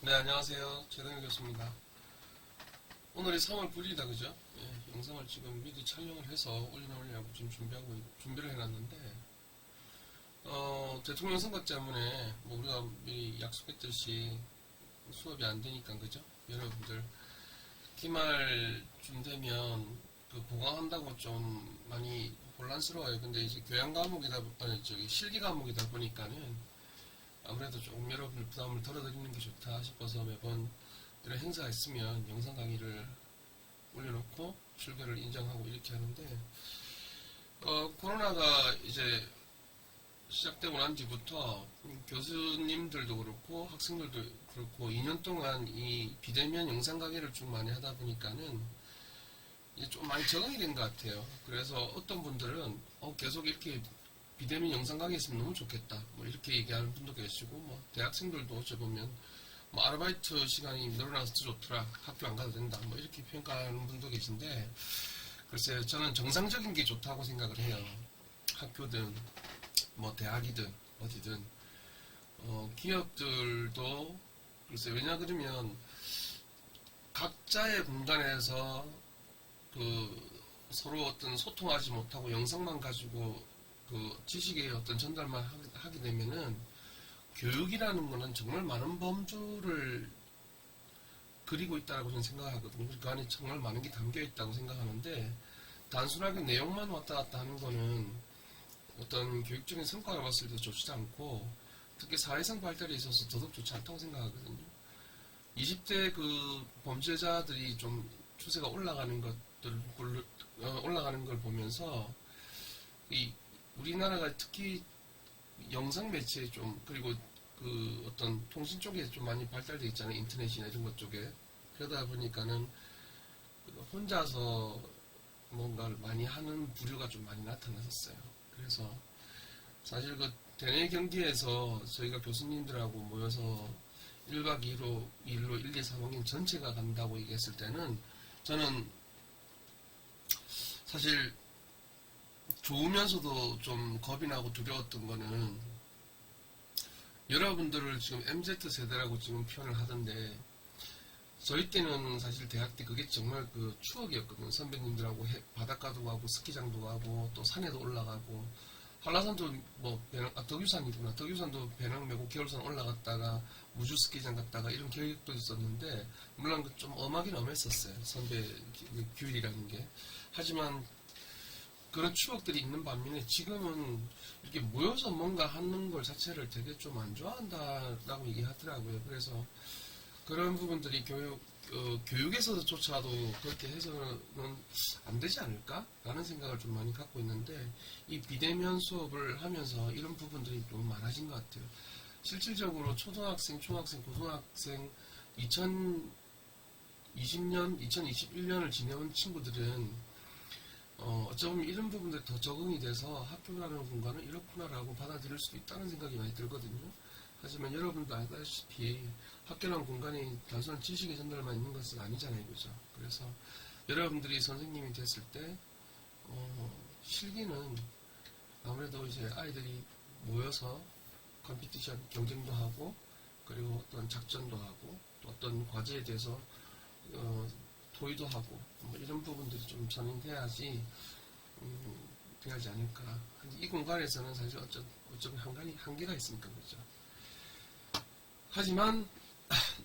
네, 안녕하세요. 최동일 교수입니다. 오늘이 3월 9일이다, 그죠? 예, 영상을 지금 미리 촬영을 해서 올리려고 지금 준비를 해놨는데, 대통령 선거 때문에, 뭐, 우리가 미리 약속했듯이 수업이 안 되니까, 그죠? 여러분들, 기말쯤 되면, 보강한다고 좀 많이 혼란스러워요. 근데 이제 실기 과목이다 보니까는, 아무래도 조금 여러분들 부담을 덜어드리는 게 좋다 싶어서 매번 이런 행사가 있으면 영상 강의를 올려놓고 출결을 인정하고 이렇게 하는데, 코로나가 이제 시작되고 난 뒤부터 교수님들도 그렇고 학생들도 그렇고 2년 동안 이 비대면 영상 강의를 쭉 많이 하다 보니까는 이제 좀 많이 적응이 된 것 같아요. 그래서 어떤 분들은 계속 이렇게 비대면 영상 강의 있으면 너무 좋겠다, 뭐 이렇게 얘기하는 분도 계시고, 뭐 대학생들도 어쩌보면 뭐 아르바이트 시간이 늘어나서 좋더라, 학교 안 가도 된다, 뭐 이렇게 평가하는 분도 계신데, 글쎄요, 저는 정상적인 게 좋다고 생각을 해요. 학교든 뭐 대학이든 어디든 기업들도 글쎄, 왜냐 그러면 각자의 공간에서 서로 어떤 소통하지 못하고 영상만 가지고 지식의 어떤 전달만 하게 되면은, 교육이라는 거는 정말 많은 범주를 그리고 있다고 저는 생각하거든요. 그 안에 정말 많은 게 담겨 있다고 생각하는데, 단순하게 내용만 왔다 갔다 하는 거는 어떤 교육적인 성과를 봤을 때 좋지 않고, 특히 사회성 발달에 있어서 더더욱 좋지 않다고 생각하거든요. 20대 범죄자들이 좀 추세가 올라가는 걸 보면서, 이 우리나라가 특히 영상 매체 그리고 어떤 통신 쪽에 좀 많이 발달돼 있잖아요. 인터넷이나 이런 것 쪽에. 그러다 보니까는 혼자서 뭔가를 많이 하는 부류가 좀 많이 나타났었어요. 그래서 사실 대내 경기에서 저희가 교수님들하고 모여서 1박 2일로 1, 2, 3학년 전체가 간다고 얘기했을 때는, 저는 사실 좋으면서도 좀 겁이 나고 두려웠던 거는, 여러분들을 지금 MZ 세대라고 지금 표현을 하던데, 저희 때는 사실 대학 때 그게 정말 추억이었거든요. 선배님들하고 바닷가도 가고 스키장도 가고 또 산에도 올라가고, 한라산도 덕유산이구나. 덕유산도 배낭 메고 겨울산 올라갔다가 무주 스키장 갔다가 이런 계획도 있었는데, 물론 좀 엄하긴 엄했었어요. 선배 규율이라는 게. 하지만 그런 추억들이 있는 반면에, 지금은 이렇게 모여서 뭔가 하는 걸 자체를 되게 좀 안 좋아한다라고 얘기하더라고요. 그래서 그런 부분들이 교육에서조차도 그렇게 해서는 안 되지 않을까라는 생각을 좀 많이 갖고 있는데, 이 비대면 수업을 하면서 이런 부분들이 좀 많아진 것 같아요. 실질적으로 초등학생, 중학생, 고등학생 2020년, 2021년을 지내온 친구들은 어쩌면 이런 부분들이 더 적응이 돼서 학교라는 공간은 이렇구나라고 받아들일 수도 있다는 생각이 많이 들거든요. 하지만 여러분도 알다시피 학교라는 공간이 단순한 지식의 전달만 있는 것은 아니잖아요, 그죠? 그래서 여러분들이 선생님이 됐을 때 실기는 아무래도 이제 아이들이 모여서 컴피티션 경쟁도 하고, 그리고 어떤 작전도 하고, 또 어떤 과제에 대해서 토의도 하고, 뭐 이런 부분들이 좀 전인돼야지 돼야지 않을까. 이 공간에서는 사실 어쩌면 한계가 있으니까 그렇죠. 하지만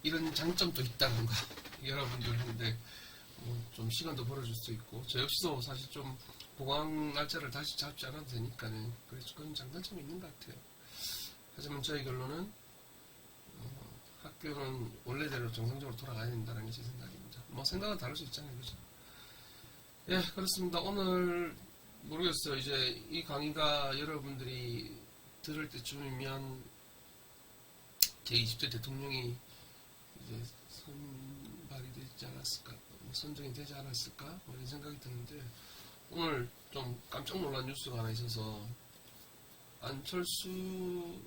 이런 장점도 있다는 거. 여러분들한테 좀 시간도 벌어줄 수 있고, 저 역시도 사실 좀 보강 날짜를 다시 잡지 않아도 되니까는, 그래서 그런 장단점이 있는 것 같아요. 하지만 저희 결론은 학교는 원래대로 정상적으로 돌아가야 된다는 게 제 생각입니다. 뭐 생각은 다를 수 있잖아요, 그죠? 예, 그렇습니다. 오늘 모르겠어요. 이제 이 강의가 여러분들이 들을 때쯤이면 제20대 대통령이 이제 선발이 되지 않았을까, 선정이 되지 않았을까, 뭐 이런 생각이 드는데, 오늘 좀 깜짝 놀란 뉴스가 하나 있어서, 안철수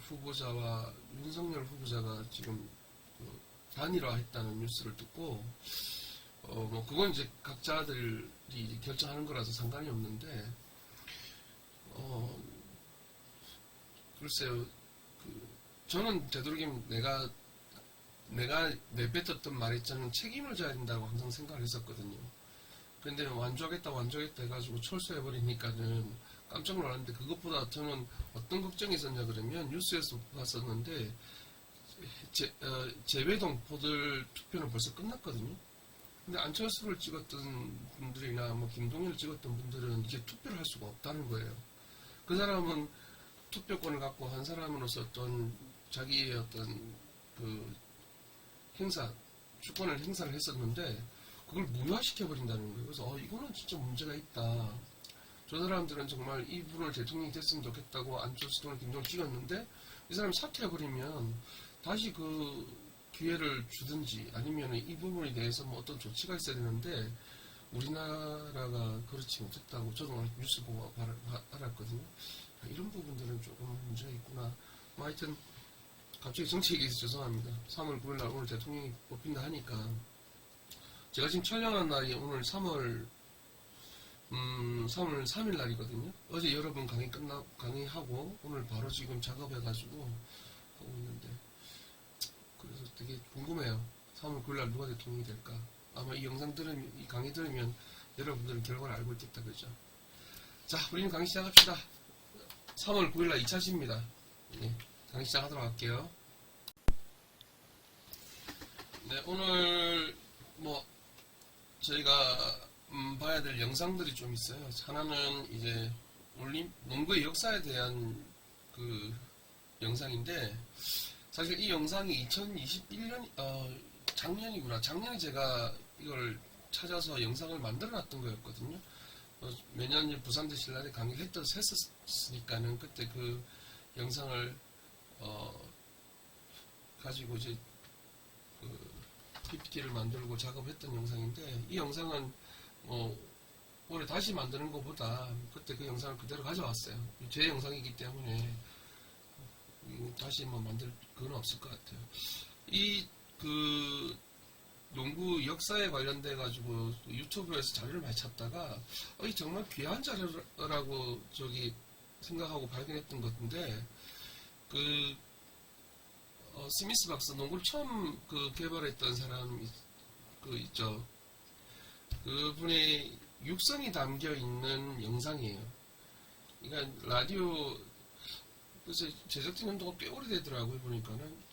후보자와 윤석열 후보자가 지금 단일화했다는 뉴스를 듣고, 뭐 그건 이제 각자들이 결정하는 거라서 상관이 없는데, 글쎄요, 저는 되도록이면 내가 내가 내뱉었던 말에 저는 책임을 져야 된다고 항상 생각을 했었거든요. 근데 완주하겠다 해가지고 철수해버리니까는 깜짝 놀랐는데, 그것보다 저는 어떤 걱정이 있었냐 그러면 뉴스에서 봤었는데, 재외동 포들 투표는 벌써 끝났거든요. 근데 안철수를 찍었던 분들이나 뭐 김동연을 찍었던 분들은 이제 투표를 할 수가 없다는 거예요. 그 사람은 투표권을 갖고 한 사람으로서 어떤 자기의 어떤 그 주권을 행사를 했었는데 그걸 무효화시켜버린다는 거예요. 그래서 이거는 진짜 문제가 있다. 저 사람들은 정말 이분을 대통령이 됐으면 좋겠다고 안철수 또는 김동연 찍었는데 이 사람이 사퇴해버리면 다시 그 기회를 주든지 아니면 이 부분에 대해서 뭐 어떤 조치가 있어야 되는데 우리나라가 그렇지 못했다고 저도 오늘 뉴스 보고 알았거든요. 이런 부분들은 조금 문제가 있구나. 뭐 하여튼 갑자기 정치 얘기해서 죄송합니다. 3월 9일날 오늘 대통령이 뽑힌다 하니까 제가 지금 촬영한 날이 오늘 3월 3일 날이거든요. 어제 여러분 강의하고 오늘 바로 지금 작업해가지고 하고 있는데 그래서 되게 궁금해요. 3월 9일날 누가 대통령이 될까? 아마 이 영상 이 강의 들으면 여러분들은 결과를 알고 있겠다, 그죠? 자, 우리는 강의 시작합시다. 3월 9일날 2차시입니다. 네, 강의 시작하도록 할게요. 네, 오늘 뭐 저희가 봐야 될 영상들이 좀 있어요. 하나는 이제 농구의 역사에 대한 그 영상인데 사실 이 영상이 2021년 작년이구나. 작년에 제가 이걸 찾아서 영상을 만들어 놨던 거였거든요. 매년 부산 대신날에 강의를 했었으니까는 그때 그 영상을 가지고 이제 그 PPT를 만들고 작업했던 영상인데 이 영상은 올해 다시 만드는 것보다 그때 그 영상을 그대로 가져왔어요. 제 영상이기 때문에 다시 뭐 만들 그건 없을 것 같아요. 이 그 농구 역사에 관련돼 가지고 유튜브에서 자료를 많이 찾다가 이 정말 귀한 자료라고 생각하고 발견했던 것인데 그 스미스 박사 농구를 처음 개발했던 사람 있죠. 그분의 육성이 담겨 있는 영상이에요. 그러니까 라디오 그래서 제작진 연도가 꽤 오래되더라고요. 보니까는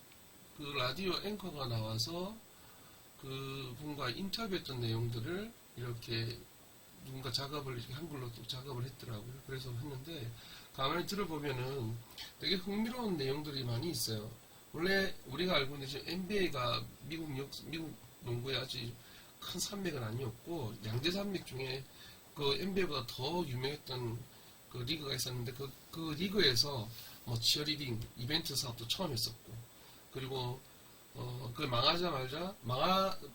그 라디오 앵커가 나와서 그 분과 인터뷰했던 내용들을 이렇게 누군가 작업을 이렇게 한글로 또 작업을 했더라고요. 그래서 했는데 가만히 들어보면은 되게 흥미로운 내용들이 많이 있어요. 원래 우리가 알고 있는 지금 NBA가 미국 농구의 아주 큰 산맥은 아니었고 양대 산맥 중에 그 NBA보다 더 유명했던 그 리그가 있었는데 그 리그에서 뭐 치어리딩 이벤트 사업도 처음 했었고 그리고 그 망하자마자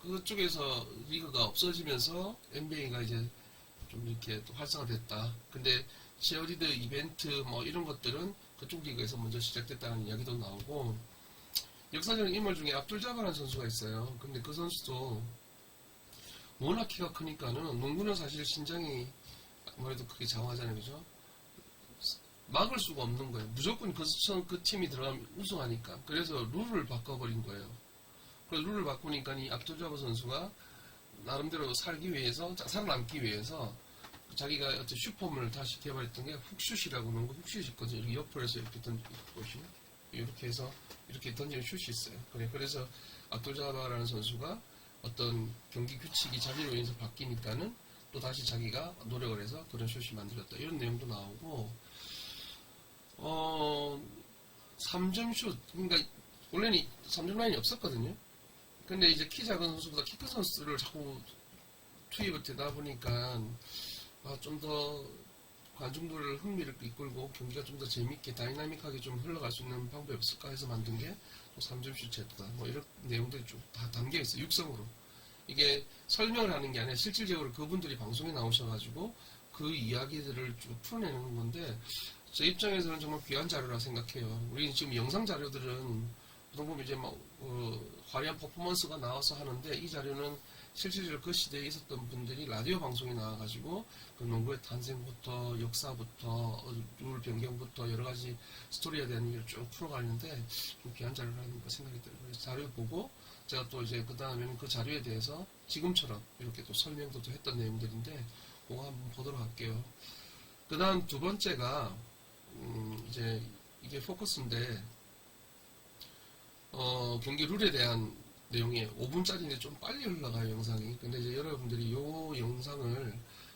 그쪽에서 리그가 없어지면서 NBA가 이제 좀 이렇게 또 활성화됐다. 근데 치어리드 이벤트 뭐 이런 것들은 그쪽 리그에서 먼저 시작됐다는 이야기도 나오고 역사적인 인물 중에 압둘자바라는 선수가 있어요. 근데 그 선수도 워낙 키가 크니까는 농구는 사실 신장이 아무래도 크게 장하잖아요, 그죠? 막을 수가 없는 거예요. 무조건 그 팀이 들어가면 우승하니까. 그래서 룰을 바꿔버린 거예요. 그래서 룰을 바꾸니까 이 압둘자바 선수가 나름대로 살아남기 위해서 자기가 어떤 슈퍼문을 다시 개발했던 게 훅슛이라고 농구 훅슛이 있거든요. 이렇게 옆으로 해서 이렇게 보시면 이렇게 해서 이렇게 던지는 슛이 있어요. 그래서 압둘자바라는 선수가 어떤 경기 규칙이 자기로 인해서 바뀌니까는 또 다시 자기가 노력을 해서 그런 슛이 만들었다. 이런 내용도 나오고 3점 슛, 그러니까 원래는 3점 라인이 없었거든요. 근데 이제 키 작은 선수보다 키 큰 선수를 자꾸 투입을 되다 보니까 좀 더 관중들을 흥미를 이끌고 경기가 좀 더 재밌게 다이나믹하게 좀 흘러갈 수 있는 방법이 없을까 해서 만든 게 3점 슛이었다. 뭐 이런 내용들이 좀 다 담겨 있어요. 육성으로. 이게 설명을 하는 게 아니라 실질적으로 그분들이 방송에 나오셔가지고 그 이야기들을 쭉 풀어내는 건데 제 입장에서는 정말 귀한 자료라 생각해요. 우리 지금 영상 자료들은 보통 보면 이제 막 화려한 퍼포먼스가 나와서 하는데 이 자료는 실질적으로 그 시대에 있었던 분들이 라디오 방송에 나와가지고 그 농구의 탄생부터 역사부터 룰 변경부터 여러 가지 스토리에 대한 얘기를 쭉 풀어가는데 좀 귀한 자료라는 생각이 들어요. 그래서 자료 보고 제가 또 이제 그 다음에는 그 자료에 대해서 지금처럼 이렇게 또 설명도 또 했던 내용들인데 그거 한번 보도록 할게요. 그 다음 두 번째가 이제 이게 포커스인데 경기 룰에 대한 내용이 5분짜리인데 좀 빨리 흘러가요, 영상이. 근데 이제 여러분들이 이 영상을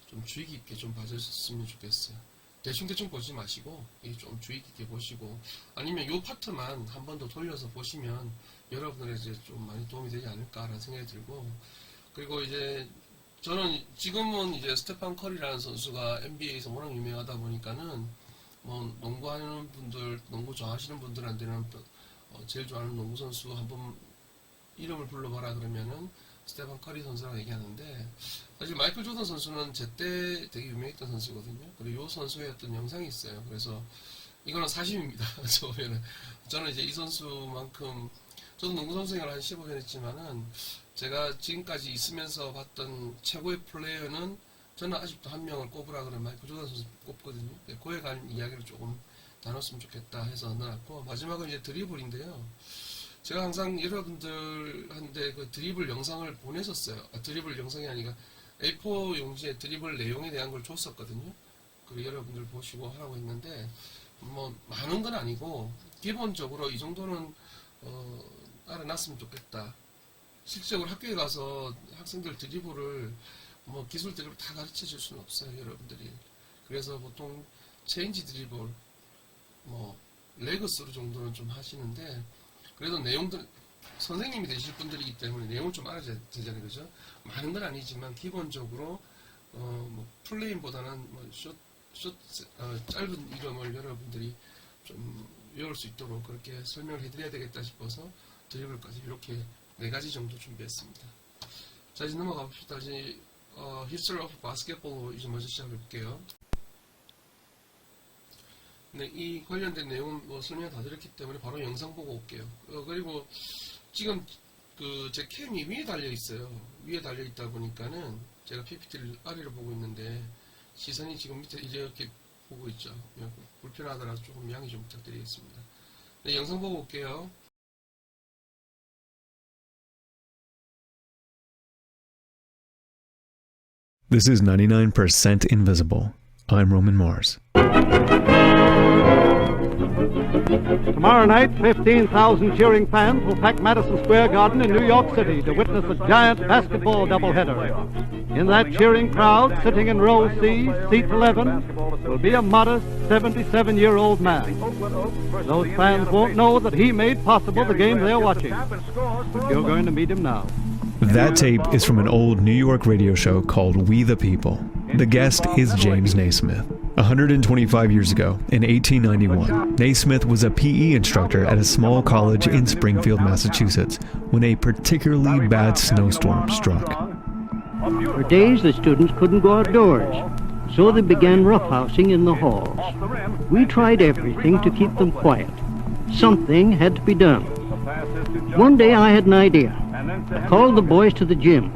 좀 주의 깊게 좀 봐주셨으면 좋겠어요. 대충 보지 마시고 좀 주의 깊게 보시고 아니면 이 파트만 한 번 더 돌려서 보시면 여러분들의 이제 좀 많이 도움이 되지 않을까라는 생각이 들고, 그리고 이제 저는 지금은 이제 스테판 커리라는 선수가 NBA에서 워낙 유명하다 보니까는 뭐 농구하는 분들, 농구 좋아하시는 분들한테는 제일 좋아하는 농구 선수 한번 이름을 불러봐라 그러면은 스테판 커리 선수라고 얘기하는데, 사실 마이클 조던 선수는 제때 되게 유명했던 선수거든요. 그리고 이 선수의 어떤 영상이 있어요. 그래서 이거는 사실입니다. 저는 이제 이 선수만큼, 저도 농구 선수 생활 한 15년 했지만은 제가 지금까지 있으면서 봤던 최고의 플레이어는 저는 아직도 한 명을 꼽으라 그러면 마이클 조던 선수 꼽거든요. 그에 관한 이야기를 조금 나눴으면 좋겠다 해서 넣어놨고, 마지막은 이제 드리블인데요. 제가 항상 여러분들한테 그 드리블 영상을 보냈었어요. 드리블 영상이 아니라 A4 용지에 드리블 내용에 대한 걸 줬었거든요. 그리고 여러분들 보시고 하라고 했는데, 뭐 많은 건 아니고 기본적으로 이 정도는 알아놨으면 좋겠다. 실질적으로 학교에 가서 학생들 드리블을 뭐 기술 드리블 다 가르쳐 줄 수는 없어요, 여러분들이. 그래서 보통 체인지 드리블, 뭐 레그스루 정도는 좀 하시는데, 그래도 내용들 선생님이 되실 분들이기 때문에 내용을 좀 알아야 되잖아요, 그죠? 많은 건 아니지만 기본적으로 뭐 플레임보다는 뭐 짧은 이름을 여러분들이 좀 외울 수 있도록 그렇게 설명을 해드려야 되겠다 싶어서 드리블까지 이렇게 4가지 정도 준비했습니다. 자, 이제 넘어가 봅시다. 이제 History of Basketball로 이제 먼저 시작해볼게요. 네, 이 관련된 내용은 뭐 설명 다 드렸기 때문에 바로 영상 보고 올게요. 그리고 지금 그 제 캠이 위에 달려 있어요. 위에 달려 있다 보니까는 제가 PPT를 아래로 보고 있는데 시선이 지금 밑에 이렇게 보고 있죠. 불편하더라도 조금 양해 좀 부탁드리겠습니다. 네, 영상 보고 올게요. This is 99% Invisible. I'm Roman Mars. Tomorrow night, 15,000 cheering fans will pack Madison Square Garden in New York City to witness a giant basketball doubleheader. In that cheering crowd, sitting in row C, seat 11, will be a modest 77-year-old man. Those fans won't know that he made possible the game they're watching, but you're going to meet him now. That tape is from an old New York radio show called We the People. The guest is James Naismith. 125 years ago, in 1891, Naismith was a PE instructor at a small college in Springfield, Massachusetts, when a particularly bad snowstorm struck. For days, the students couldn't go outdoors, so they began roughhousing in the halls. We tried everything to keep them quiet. Something had to be done. One day I had an idea. I called the boys to the gym,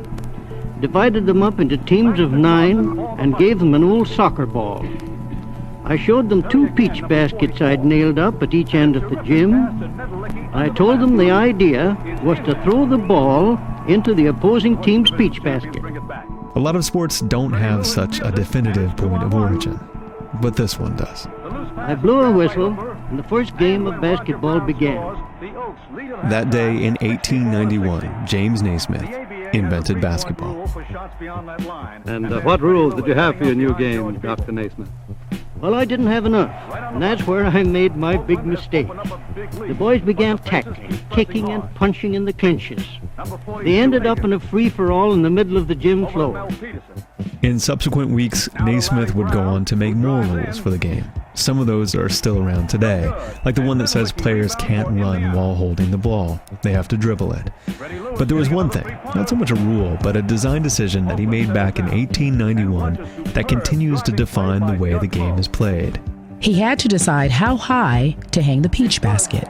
divided them up into teams of 9, and gave them an old soccer ball. I showed them 2 peach baskets I'd nailed up at each end of the gym. I told them the idea was to throw the ball into the opposing team's peach basket. A lot of sports don't have such a definitive point of origin, but this one does. I blew a whistle, and the first game of basketball began. That day in 1891, James Naismith invented basketball. And what rules did you have for your new game, Dr. Naismith? Well, I didn't have enough, and that's where I made my big mistake. The boys began tackling, kicking, and punching in the clinches. They ended up in a free-for-all in the middle of the gym floor. In subsequent weeks, Naismith would go on to make more rules for the game. Some of those are still around today, like the one that says players can't run while holding the ball. They have to dribble it. But there was one thing, not so much a rule, but a design decision that he made back in 1891 that continues to define the way the game is played. He had to decide how high to hang the peach basket.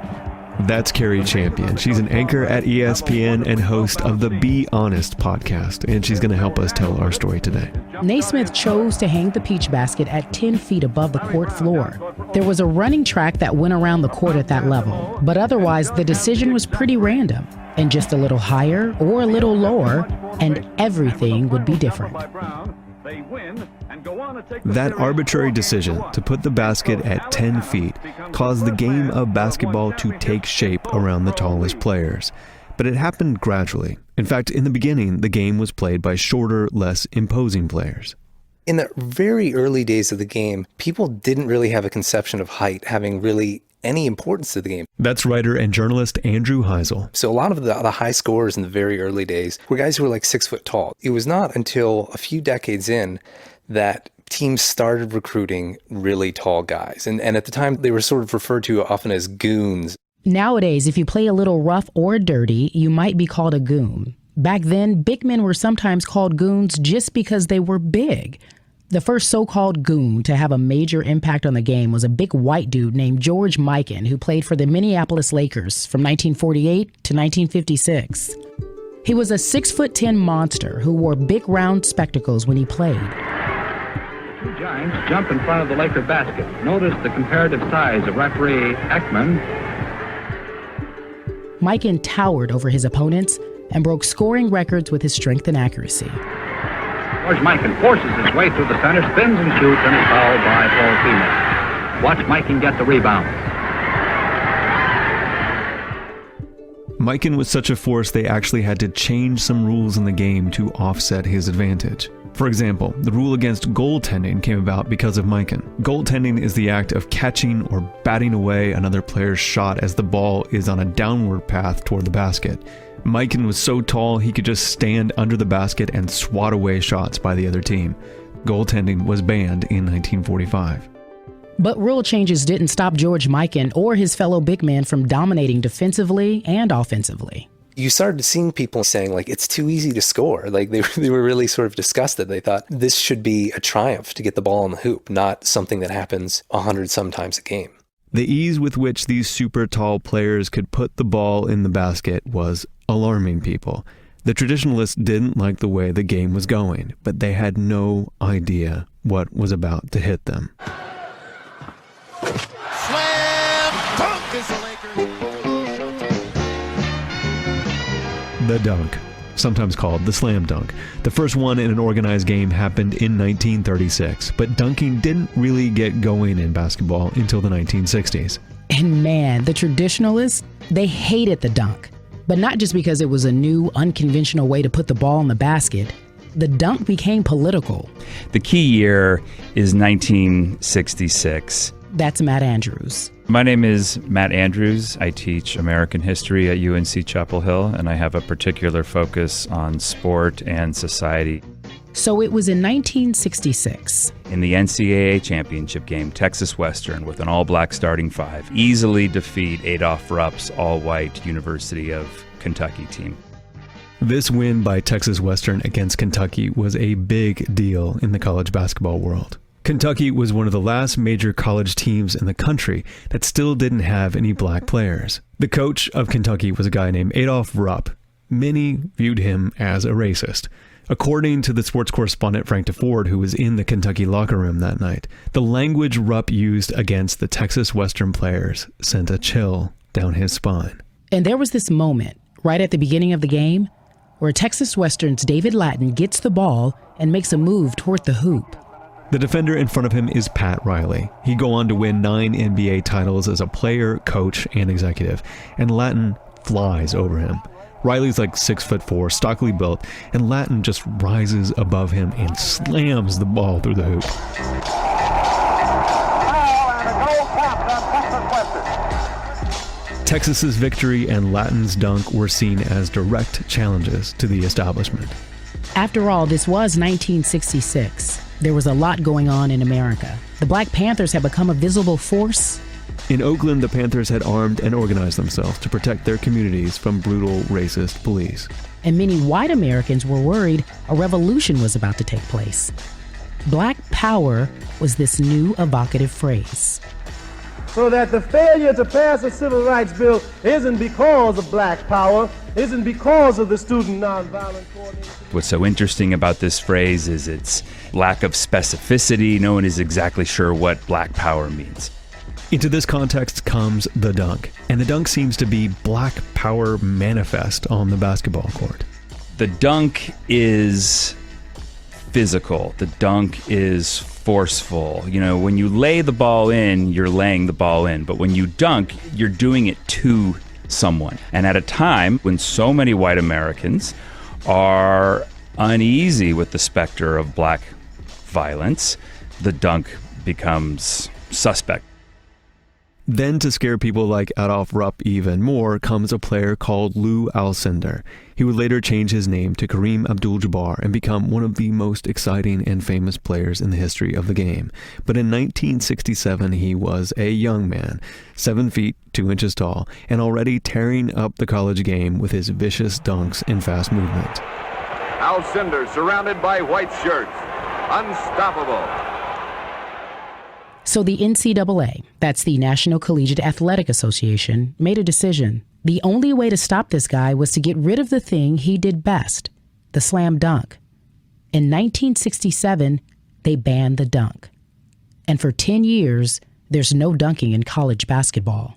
That's Carrie Champion. She's an anchor at ESPN and host of the Be Honest podcast, and she's going to help us tell our story today. Naismith chose to hang the peach basket at 10 feet above the court floor. There was a running track that went around the court at that level, but otherwise the decision was pretty random, and just a little higher or a little lower, and everything would be different. That arbitrary decision to put the basket at 10 feet caused the game of basketball to take shape around the tallest players. But it happened gradually. In fact, in the beginning, the game was played by shorter, less imposing players. In the very early days of the game, people didn't really have a conception of height having really any importance to the game. That's writer and journalist Andrew Heisel. So a lot of the high scorers in the very early days were guys who were like 6 foot tall. It was not until a few decades in that teams started recruiting really tall guys. And at the time, they were sort of referred to often as goons. Nowadays, if you play a little rough or dirty, you might be called a goon. Back then, big men were sometimes called goons just because they were big. The first so-called goon to have a major impact on the game was a big white dude named George Mikan, who played for the Minneapolis Lakers from 1948 to 1956. He was a 6'10" monster who wore big round spectacles when he played. Two giants jump in front of the Laker basket. Notice the comparative size of referee Ekman. Mikan towered over his opponents and broke scoring records with his strength and accuracy. George Mikan forces his way through the center, spins and shoots, and is fouled by Paul Female. Watch Mikan get the rebound. Mikan was such a force they actually had to change some rules in the game to offset his advantage. For example, the rule against goaltending came about because of Mikan. Goaltending is the act of catching or batting away another player's shot as the ball is on a downward path toward the basket. Mikan was so tall he could just stand under the basket and swat away shots by the other team. Goaltending was banned in 1945. But rule changes didn't stop George Mikan or his fellow big men from dominating defensively and offensively. You started seeing people saying, like, it's too easy to score. Like, they were really sort of disgusted. They thought this should be a triumph to get the ball in the hoop, not something that happens 100 sometimes a game. The ease with which these super tall players could put the ball in the basket was alarming people. The traditionalists didn't like the way the game was going, but they had no idea what was about to hit them. Slam dunk is the Lakers. The dunk, sometimes called the slam dunk. The first one in an organized game happened in 1936, but dunking didn't really get going in basketball until the 1960s. And man, the traditionalists, they hated the dunk. But not just because it was a new, unconventional way to put the ball in the basket. The dunk became political. The key year is 1966. That's Matt Andrews. My name is Matt Andrews. I teach American history at UNC Chapel Hill, and I have a particular focus on sport and society. So it was in 1966. In the NCAA championship game, Texas Western, with an all-black starting five, easily defeat Adolph Rupp's all-white University of Kentucky team. This win by Texas Western against Kentucky was a big deal in the college basketball world. Kentucky was one of the last major college teams in the country that still didn't have any black players. The coach of Kentucky was a guy named Adolph Rupp. Many viewed him as a racist. According to the sports correspondent Frank DeFord, who was in the Kentucky locker room that night, the language Rupp used against the Texas Western players sent a chill down his spine. And there was this moment, right at the beginning of the game, where Texas Western's David Lattin gets the ball and makes a move toward the hoop. The defender in front of him is Pat Riley. He'd go on to win 9 NBA titles as a player, coach, and executive, and Lattin flies over him. Riley's like 6'4", stockily built, and Lattin just rises above him and slams the ball through the hoop. Texas's victory and Lattin's dunk were seen as direct challenges to the establishment. After all, this was 1966. There was a lot going on in America. The Black Panthers had become a visible force. In Oakland, the Panthers had armed and organized themselves to protect their communities from brutal, racist police. And many white Americans were worried a revolution was about to take place. Black power was this new evocative phrase. so that the failure to pass a civil rights bill isn't because of black power, isn't because of the Student Nonviolent Coordinating. What's so interesting about this phrase is its lack of specificity. No one is exactly sure what black power means. Into this context comes the dunk, and the dunk seems to be black power manifest on the basketball court. The dunk is physical. The dunk is forceful. You know, when you lay the ball in, you're laying the ball in. But when you dunk, you're doing it to someone. And at a time when so many white Americans are uneasy with the specter of black violence, the dunk becomes suspect. Then to scare people like Adolph Rupp even more comes a player called Lou Alcindor. He would later change his name to Kareem Abdul-Jabbar and become one of the most exciting and famous players in the history of the game. But in 1967, he was a young man, 7 feet, 2 inches tall, and already tearing up the college game with his vicious dunks and fast movement. Alcindor surrounded by white shirts. Unstoppable. So the NCAA, that's the National Collegiate Athletic Association, made a decision. The only way to stop this guy was to get rid of the thing he did best, the slam dunk. In 1967, they banned the dunk. And for 10 years, there's no dunking in college basketball.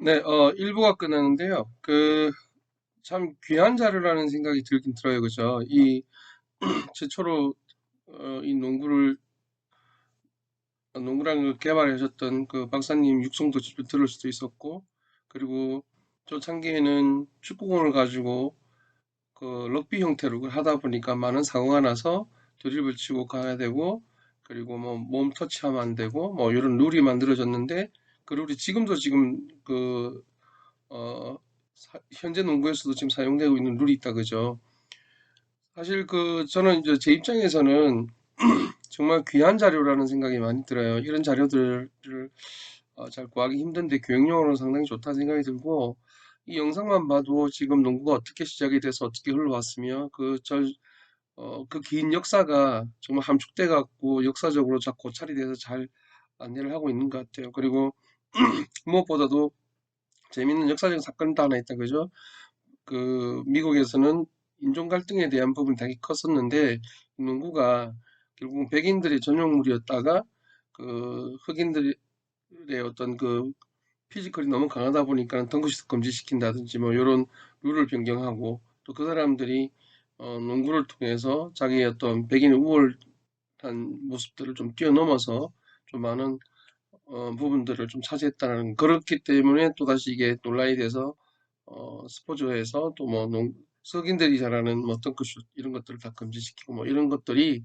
네, 1부가 끝났는데요. 참 귀한 자료라는 생각이 들긴 들어요, 그죠? 최초로 이 농구라는 걸 개발하셨던 그 박사님 육성도 직접 들을 수도 있었고, 그리고 초창기에는 축구공을 가지고 그 럭비 형태로 그걸 하다 보니까 많은 사고가 나서 드리블 치고 가야 되고, 그리고 뭐 몸 터치하면 안 되고, 뭐 이런 룰이 만들어졌는데, 그 룰이 지금도 지금 현재 농구에서도 지금 사용되고 있는 룰이 있다, 그죠? 사실 저는 이제 제 입장에서는 정말 귀한 자료라는 생각이 많이 들어요. 이런 자료들을 잘 구하기 힘든데 교육용으로는 상당히 좋다 생각이 들고, 이 영상만 봐도 지금 농구가 어떻게 시작이 돼서 어떻게 흘러왔으며 그 긴 역사가 정말 함축돼 갖고 역사적으로 자꾸 고찰이 돼서 잘 안내를 하고 있는 것 같아요. 그리고 무엇보다도 재밌는 역사적 사건도 하나 있다, 그죠? 미국에서는 인종 갈등에 대한 부분이 되게 컸었는데, 농구가 결국 백인들의 전용물이었다가 흑인들의 어떤 피지컬이 너무 강하다 보니까 덩크슛 금지시킨다든지 뭐 이런 룰을 변경하고, 또 그 사람들이 농구를 통해서 자기의 어떤 백인의 우월한 모습들을 좀 뛰어넘어서 좀 많은 부분들을 좀 차지했다는, 그렇기 때문에 또다시 이게 논란이 돼서 스포츠에서 또 뭐 흑인들이 잘하는 뭐 덩크슛 이런 것들을 다 금지시키고 뭐 이런 것들이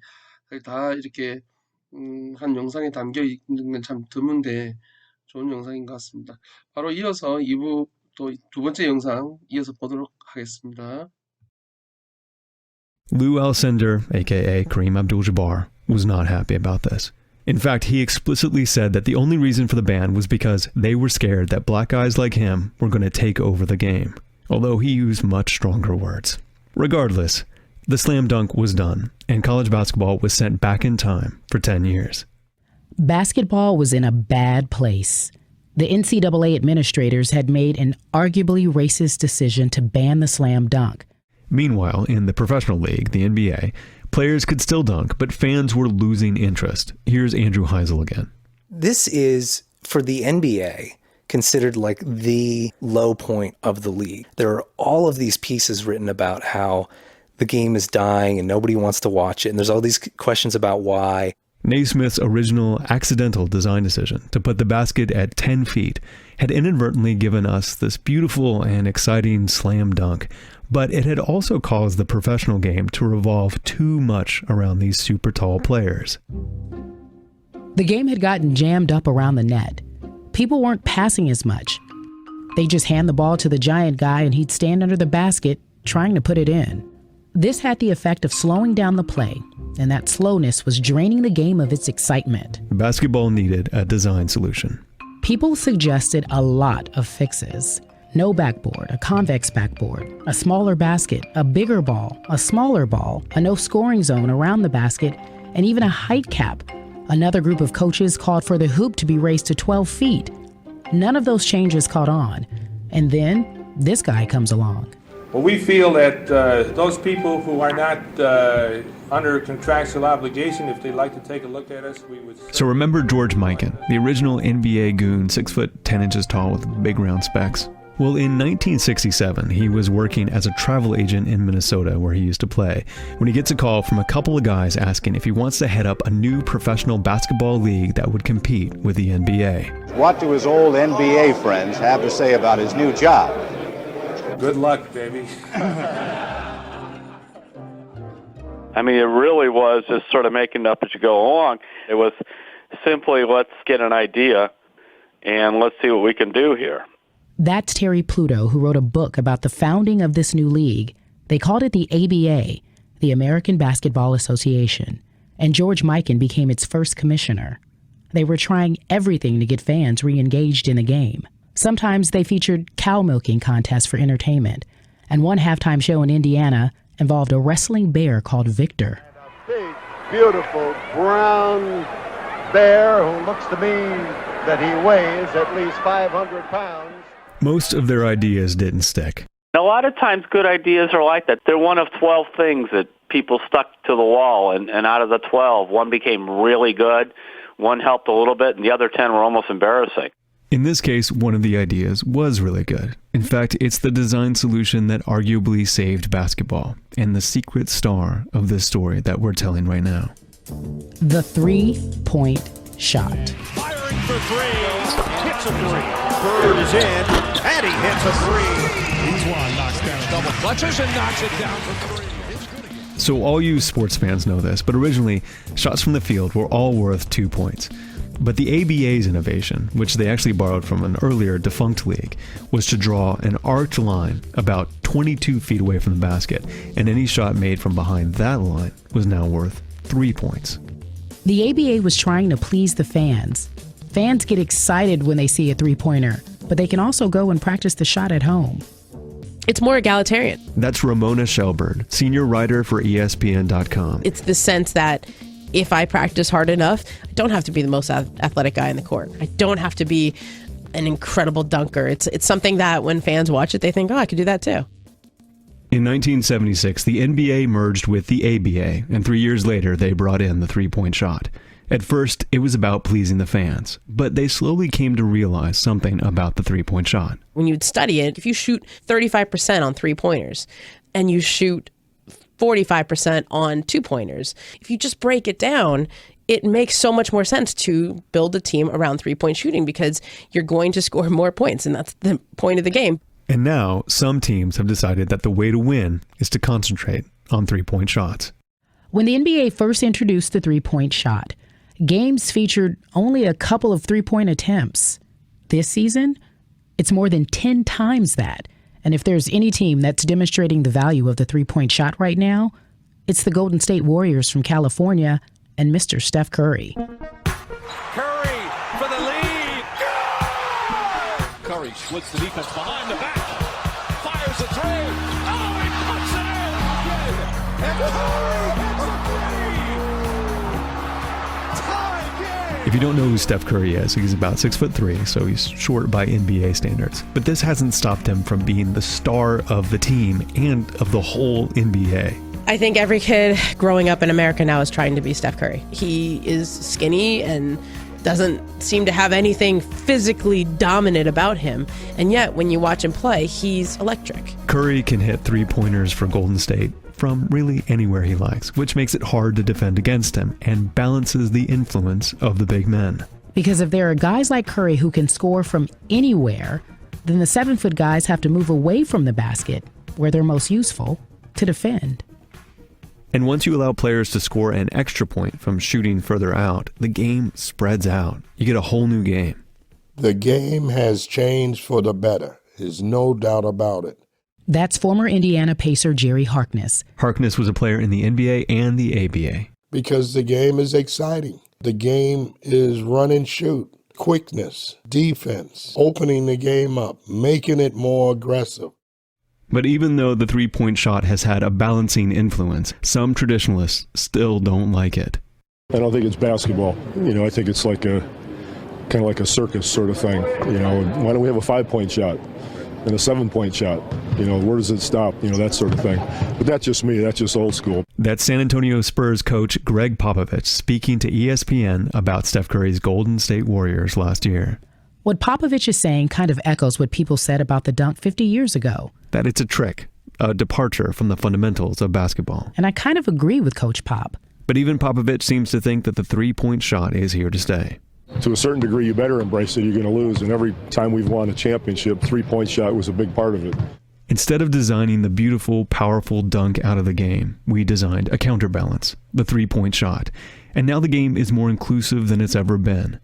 다 이렇게 한 영상에 담겨 있는 건 참 드문데 좋은 영상인 것 같습니다. 바로 이어서 2부 또 두 번째 영상 이어서 보도록 하겠습니다. Lou Alcindor, aka Kareem Abdul-Jabbar, was not happy about this. In fact, he explicitly said that the only reason for the ban was because they were scared that black guys like him were going to take over the game, although he used much stronger words. Regardless, the slam dunk was done, and college basketball was sent back in time for 10 years. Basketball was in a bad place. The NCAA administrators had made an arguably racist decision to ban the slam dunk. Meanwhile, in the professional league, the NBA, players could still dunk, but fans were losing interest. Here's Andrew Heisel again. This is, for the NBA, considered like the low point of the league. There are all of these pieces written about how the game is dying and nobody wants to watch it. And there's all these questions about why. Naismith's original accidental design decision to put the basket at 10 feet had inadvertently given us this beautiful and exciting slam dunk, but it had also caused the professional game to revolve too much around these super tall players. The game had gotten jammed up around the net. People weren't passing as much. They just hand the ball to the giant guy and he'd stand under the basket trying to put it in. This had the effect of slowing down the play, and that slowness was draining the game of its excitement. Basketball needed a design solution. People suggested a lot of fixes. No backboard, a convex backboard, a smaller basket, a bigger ball, a smaller ball, a no scoring zone around the basket, and even a height cap. Another group of coaches called for the hoop to be raised to 12 feet. None of those changes caught on. And then this guy comes along. Well, we feel that those people who are not under contractual obligation, if they'd like to take a look at us, we would... So remember George Mikan, the original NBA goon, 6 foot 10 inches tall with big round specs? Well, in 1967, he was working as a travel agent in Minnesota where he used to play, when he gets a call from a couple of guys asking if he wants to head up a new professional basketball league that would compete with the NBA. What do his old NBA friends have to say about his new job? Good luck, baby. I mean, it really was just sort of making it up as you go along. It was simply, let's get an idea and let's see what we can do here. That's Terry Pluto, who wrote a book about the founding of this new league. They called it the ABA, the American Basketball Association, and George Mikan became its first commissioner. They were trying everything to get fans re-engaged in the game. Sometimes they featured cow milking contests for entertainment, and one halftime show in Indiana involved a wrestling bear called Victor. A big, beautiful, brown bear who looks to me that he weighs at least 500 pounds. Most of their ideas didn't stick. A lot of times good ideas are like that. They're one of 12 things that people stuck to the wall, and out of the 12, one became really good, one helped a little bit, and the other 10 were almost embarrassing. In this case, one of the ideas was really good. In fact, it's the design solution that arguably saved basketball, and the secret star of this story that we're telling right now. The three-point shot. Firing for three. Hits a three. Bird is in, and he hits a three. He's one, knocks down a double clutches and knocks it down for three. So all you sports fans know this, but originally, shots from the field were all worth 2 points. But the ABA's innovation, which they actually borrowed from an earlier defunct league, was to draw an arced line about 22 feet away from the basket, and any shot made from behind that line was now worth 3 points. The ABA was trying to please the fans. Fans get excited when they see a three-pointer, but they can also go and practice the shot at home. It's more egalitarian. That's Ramona Shelburne, senior writer for ESPN.com. It's the sense that if I practice hard enough, I don't have to be the most athletic guy in the court. I don't have to be an incredible dunker. It's something that when fans watch it, they think, oh, I could do that too. In 1976, the NBA merged with the ABA, and 3 years later, they brought in the three-point shot. At first, it was about pleasing the fans, but they slowly came to realize something about the three-point shot. When you'd study it, if you shoot 35% on three-pointers and you shoot 45% on two-pointers, if you just break it down, it makes so much more sense to build a team around three-point shooting because you're going to score more points, and that's the point of the game. And now, some teams have decided that the way to win is to concentrate on three-point shots. When the NBA first introduced the three-point shot, games featured only a couple of three-point attempts. This season, it's more than 10 times that. And if there's any team that's demonstrating the value of the three-point shot right now, it's the Golden State Warriors from California and Mr. Steph Curry. Curry for the lead. Go! Curry splits the defense behind the back. Fires a three. Oh, he puts it in. And Curry has a three. Tie game. If you don't know who Steph Curry is, he's about 6'3", so he's short by NBA standards. But this hasn't stopped him from being the star of the team and of the whole NBA. I think every kid growing up in America now is trying to be Steph Curry. He is skinny and doesn't seem to have anything physically dominant about him. And yet, when you watch him play, he's electric. Curry can hit three-pointers for Golden State from really anywhere he likes, which makes it hard to defend against him and balances the influence of the big men. Because if there are guys like Curry who can score from anywhere, then the 7-foot guys have to move away from the basket, where they're most useful, to defend. And once you allow players to score an extra point from shooting further out, the game spreads out. You get a whole new game. The game has changed for the better. There's no doubt about it. That's former Indiana Pacer Jerry Harkness. Harkness was a player in the NBA and the ABA. Because the game is exciting. The game is run and shoot, quickness, defense, opening the game up, making it more aggressive. But even though the three-point shot has had a balancing influence, some traditionalists still don't like it. I don't think it's basketball. I think it's like kind of like a circus sort of thing. Why don't we have a 5-point shot and a 7-point shot? Where does it stop? That sort of thing. But that's just me. That's just old school. That's San Antonio Spurs coach Greg Popovich speaking to ESPN about Steph Curry's Golden State Warriors last year. What Popovich is saying kind of echoes what people said about the dunk 50 years ago. That it's a trick, a departure from the fundamentals of basketball. And I kind of agree with Coach Pop. But even Popovich seems to think that the 3-point shot is here to stay. To a certain degree, you better embrace it. You're going to lose. And every time we've won a championship, 3-point shot was a big part of it. Instead of designing the beautiful, powerful dunk out of the game, we designed a counterbalance, the 3-point shot. And now the game is more inclusive than it's ever been.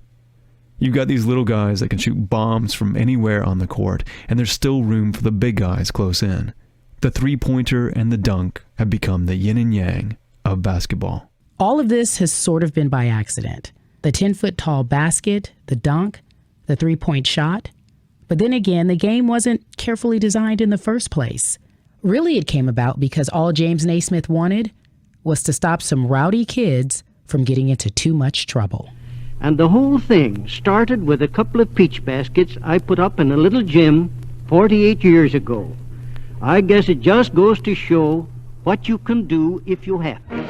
You've got these little guys that can shoot bombs from anywhere on the court, and there's still room for the big guys close in. The 3-pointer and the dunk have become the yin and yang of basketball. All of this has sort of been by accident. The 10-foot-tall basket, the dunk, the 3-point shot. But then again, the game wasn't carefully designed in the first place. Really, it came about because all James Naismith wanted was to stop some rowdy kids from getting into too much trouble. And the whole thing started with a couple of peach baskets I put up in a little gym 48 years ago. I guess it just goes to show what you can do if you have to.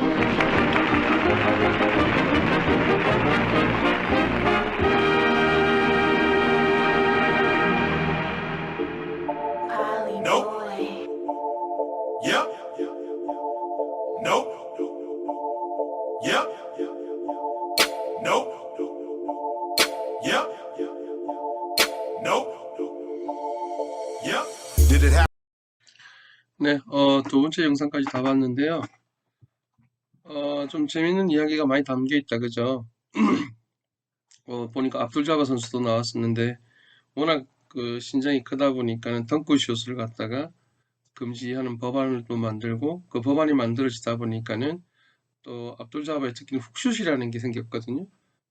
네, 두 번째 영상까지 다 봤는데요. 좀 재밌는 이야기가 많이 담겨 있다, 그죠? 보니까 압둘자바 선수도 나왔었는데, 워낙 그 신장이 크다 보니까는 덩크슛을 갖다가 금지하는 법안을 또 만들고, 그 법안이 만들어지다 보니까는 또 압둘자바의 특기는 훅슛이라는 게 생겼거든요.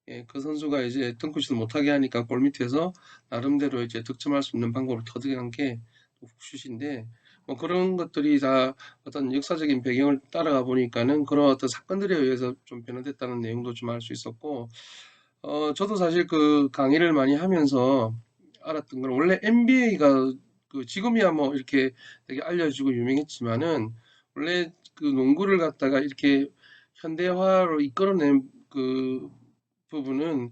예, 그 선수가 이제 덩크슛을 못하게 하니까 골 밑에서 나름대로 이제 득점할 수 있는 방법을 터득한 게 훅슛인데, 뭐 그런 것들이 다 어떤 역사적인 배경을 따라가 보니까는 그런 어떤 사건들에 의해서 좀 변화됐다는 내용도 좀 알 수 있었고, 저도 사실 그 강의를 많이 하면서 알았던 건 원래 NBA가 그 지금이야 뭐 이렇게 되게 알려지고 유명했지만은 원래 그 농구를 갖다가 이렇게 현대화로 이끌어낸 그 부분은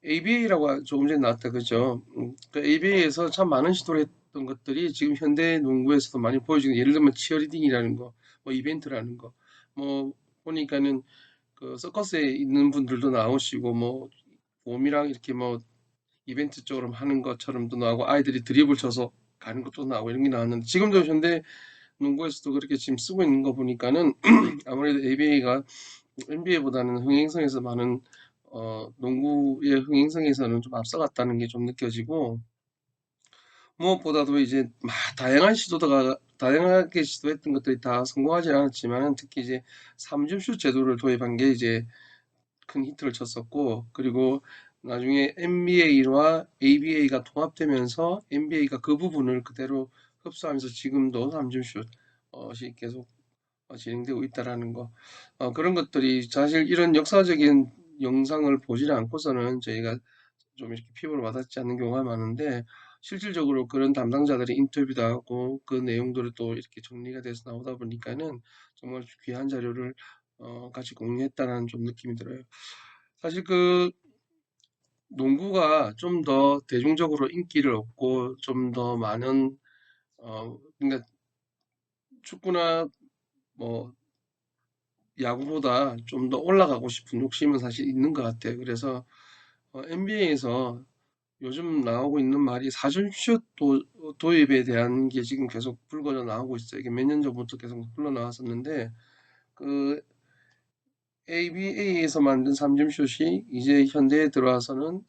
ABA라고 조금 전에 나왔다 그죠? 그 ABA에서 참 많은 시도를 했던 것들이 지금 현대 농구에서도 많이 보여지는, 예를 들면 치어리딩이라는 거, 뭐 이벤트라는 거, 뭐 보니까는 그 서커스에 있는 분들도 나오시고 뭐 봄이랑 이렇게 뭐 이벤트 쪽으로 하는 것처럼도 나오고 아이들이 드리블 쳐서 가는 것도 나오고 이런 게 나왔는데, 지금도 현대 농구에서도 그렇게 지금 쓰고 있는 거 보니까는 아무래도 ABA가 NBA보다는 흥행성에서 많은 농구의 흥행성에서는 좀 앞서갔다는 게 좀 느껴지고, 무엇보다도 이제 다양하게 시도했던 것들이 다 성공하지 않았지만 특히 이제 3점슛 제도를 도입한 게 이제 큰 히트를 쳤었고, 그리고 나중에 NBA와 ABA가 통합되면서 NBA가 그 부분을 그대로 흡수하면서 지금도 3점슛이 계속 진행되고 있다라는 거, 그런 것들이 사실 이런 역사적인 영상을 보지 않고서는 저희가 좀 이렇게 피부로 와닿지 않는 경우가 많은데, 실질적으로 그런 담당자들이 인터뷰도 하고 그 내용들을 또 이렇게 정리가 돼서 나오다 보니까는 정말 귀한 자료를 같이 공유했다는 좀 느낌이 들어요. 사실 그 농구가 좀 더 대중적으로 인기를 얻고 좀 더 많은 그러니까 축구나 뭐 야구보다 좀 더 올라가고 싶은 욕심은 사실 있는 것 같아요. 그래서 NBA에서 요즘 나오고 있는 말이 4점슛 도입에 대한 게 지금 계속 불거져 나오고 있어요. 이게 몇 년 전부터 계속 흘러나왔었는데, 그 ABA에서 만든 3점슛이 이제 현대에 들어와서는